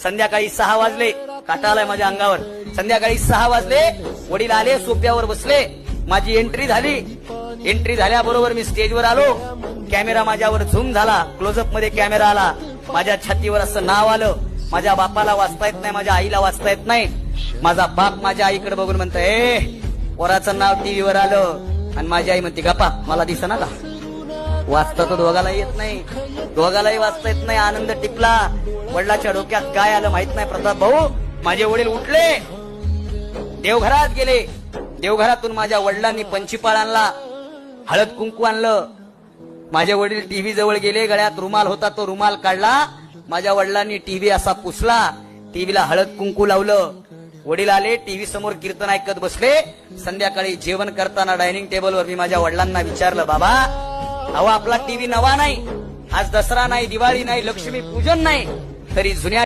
संध्याकाळी 6 वाजले, काटा आलाय माझ्या अंगावर. संध्याकाळी 6 वाजले, वडील आले, सोफ्यावर बसले, माझी एंट्री झाली. एंट्री झाल्याबरोबर मी स्टेजवर आलो. कॅमेरा माझ्यावर झूम झाला, क्लोजअप मध्ये कॅमेरा आला. माझ्या छातीवर असं नाव आलं. माझ्या बापाला वाचता येत नाही, माझ्या आईला वाचता येत नाही. माझा बाप माझ्या आईकडे बघून म्हणतो, ए पोराचं नाव टीव्हीवर आलं. आणि माझी आई म्हणते, गप्पा मला दिसना का? वाचता तो दोघालाही येत नाही, दोघालाही वाचता येत नाही. आनंद टिपला. वडिलाच्या डोक्यात काय आलं माहित नाही. प्रताप भाऊ, माझे वडील उठले, देवघरात गेले. देवघरातून माझ्या वडिलांनी पंचीपाळ आणला, हळद कुंकू आणलं. माझे वडील टीव्ही जवळ गेले, गळ्यात रुमाल होता, तो रुमाल काढला. माझ्या वडिलांनी टीव्ही असा पुसला, टीव्हीला हळद कुंकू लावलं. वडील आले, टीव्ही समोर कीर्तन ऐकत बसले. संध्याकाळी जेवण करताना डायनिंग टेबलवर मी माझ्या वडिलांना विचारलं, बाबा अहो आपला टीव्ही नवा नाही, आज दसरा नाही, दिवाळी नाही, लक्ष्मी पूजन नाही, तरी जुन्या